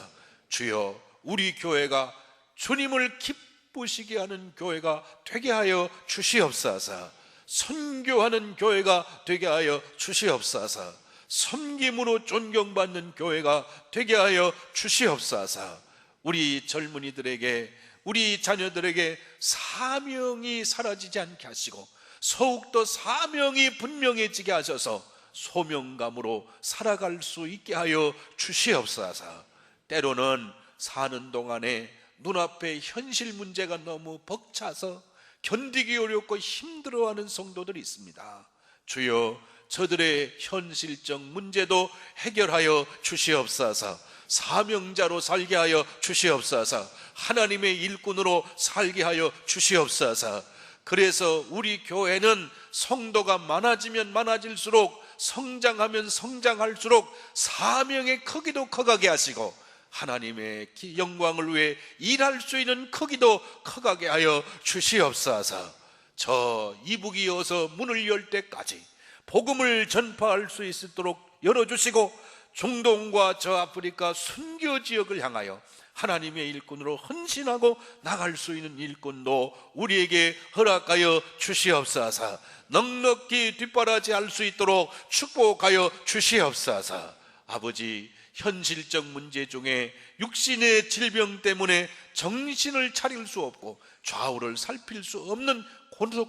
주여, 우리 교회가 주님을 기쁘시게 하는 교회가 되게 하여 주시옵소서. 선교하는 교회가 되게 하여 주시옵소서. 섬김으로 존경받는 교회가 되게 하여 주시옵소서. 우리 젊은이들에게, 우리 자녀들에게 사명이 사라지지 않게 하시고 더욱더 사명이 분명해지게 하셔서 소명감으로 살아갈 수 있게 하여 주시옵소서. 때로는 사는 동안에 눈앞에 현실 문제가 너무 벅차서 견디기 어렵고 힘들어하는 성도들이 있습니다. 주여, 저들의 현실적 문제도 해결하여 주시옵소서. 사명자로 살게 하여 주시옵소서. 하나님의 일꾼으로 살게 하여 주시옵소서. 그래서 우리 교회는 성도가 많아지면 많아질수록, 성장하면 성장할수록 사명의 크기도 커가게 하시고 하나님의 영광을 위해 일할 수 있는 크기도 커가게 하여 주시옵소서. 저 이북이 어서 문을 열 때까지 복음을 전파할 수 있도록 열어주시고 중동과 저 아프리카 순교 지역을 향하여 하나님의 일꾼으로 헌신하고 나갈 수 있는 일꾼도 우리에게 허락하여 주시옵소서. 넉넉히 뒷바라지할 수 있도록 축복하여 주시옵소서. 아버지, 현실적 문제 중에 육신의 질병 때문에 정신을 차릴 수 없고 좌우를 살필 수 없는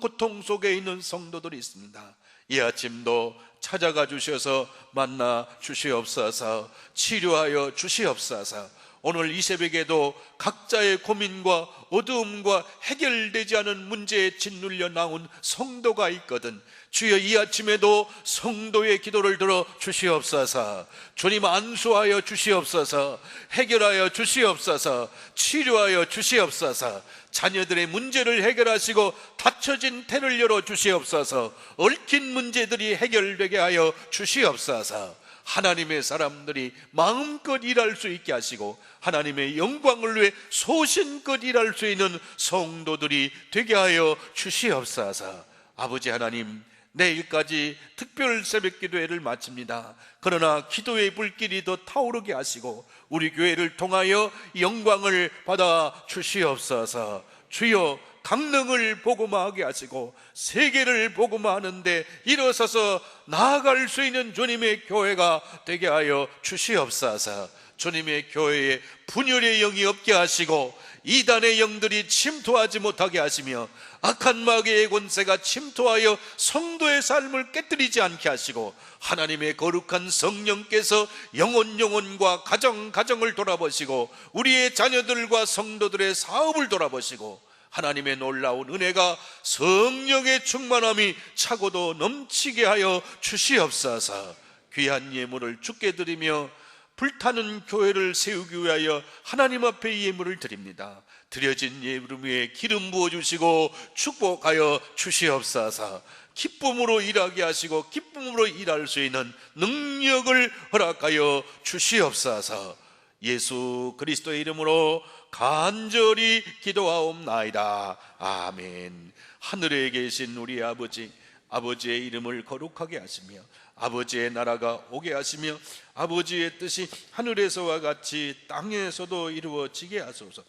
고통 속에 있는 성도들이 있습니다. 이 아침도 찾아가 주셔서 만나 주시옵소서. 치료하여 주시옵소서. 오늘 이 새벽에도 각자의 고민과 어두움과 해결되지 않은 문제에 짓눌려 나온 성도가 있거든. 주여, 이 아침에도 성도의 기도를 들어 주시옵소서. 주님, 안수하여 주시옵소서. 해결하여 주시옵소서. 치료하여 주시옵소서. 자녀들의 문제를 해결하시고 닫혀진 태를 열어 주시옵소서. 얽힌 문제들이 해결되게 하여 주시옵소서. 하나님의 사람들이 마음껏 일할 수 있게 하시고 하나님의 영광을 위해 소신껏 일할 수 있는 성도들이 되게 하여 주시옵소서. 아버지 하나님, 내일까지 특별 새벽 기도회를 마칩니다. 그러나 기도의 불길이 더 타오르게 하시고 우리 교회를 통하여 영광을 받아 주시옵소서. 주여, 강릉을 복음화하게 하시고 세계를 복음화하는데 일어서서 나아갈 수 있는 주님의 교회가 되게 하여 주시옵소서. 주님의 교회에 분열의 영이 없게 하시고 이단의 영들이 침투하지 못하게 하시며 악한 마귀의 권세가 침투하여 성도의 삶을 깨뜨리지 않게 하시고 하나님의 거룩한 성령께서 영혼과 가정을 돌아보시고 우리의 자녀들과 성도들의 사업을 돌아보시고 하나님의 놀라운 은혜가 성령의 충만함이 차고도 넘치게 하여 주시옵소서. 귀한 예물을 주께 드리며 불타는 교회를 세우기 위하여 하나님 앞에 예물을 드립니다. 드려진 예물 위에 기름 부어주시고 축복하여 주시옵소서. 기쁨으로 일하게 하시고 기쁨으로 일할 수 있는 능력을 허락하여 주시옵소서. 예수 그리스도의 이름으로 간절히 기도하옵나이다. 아멘. 하늘에 계신 우리 아버지, 아버지의 이름을 거룩하게 하시며 아버지의 나라가 오게 하시며 아버지의 뜻이 하늘에서와 같이 땅에서도 이루어지게 하소서.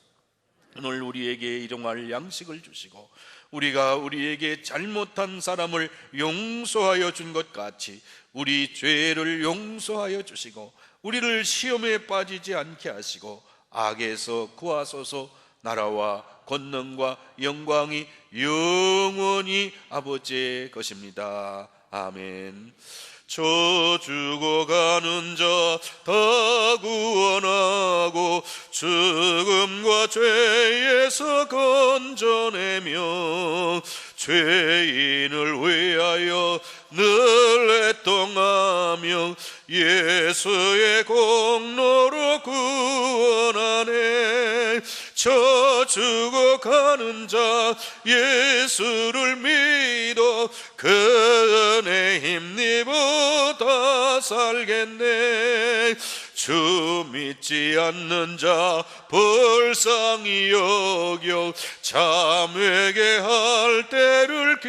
오늘 우리에게 일용할 양식을 주시고 우리가 우리에게 잘못한 사람을 용서하여 준 것 같이 우리 죄를 용서하여 주시고 우리를 시험에 빠지지 않게 하시고 악에서 구하소서. 나라와 권능과 영광이 영원히 아버지의 것입니다. 아멘. 저 죽어가는 자 다 구원하고 죽음과 죄에서 건져내며 죄인을 위하여 늘 애통하며 예수의 공로로 구원하네. 저 죽어가는 자 예수를 믿어 그 은혜 힘입어 다 살겠네. 주 믿지 않는 자 불쌍히 여겨 자매게 할 때를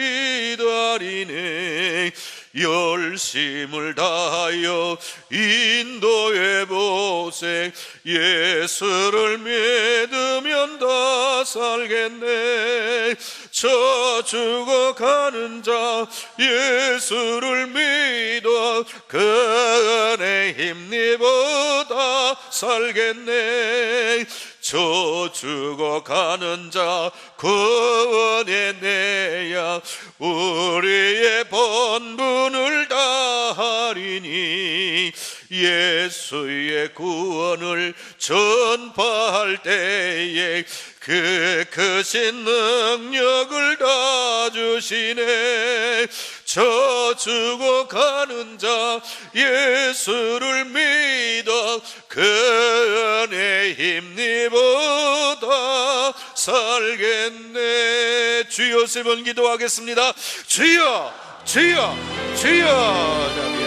기다리네. 열심을 다하여 인도해 보세. 예수를 믿으면 다 살겠네. 저 죽어가는 자 예수를 믿어 그 은혜 힘입어 다 살겠네. 저 죽어가는 자 구원해 내야 우리의 본분을 다하리니. 예수의 구원을 전파할 때에 그 크신 능력을 다 주시네. 저 죽어가는 자 예수를 믿어 그 은혜 힘입어 다 살겠네. 주여 세 번 기도하겠습니다. 주여 주여 주여.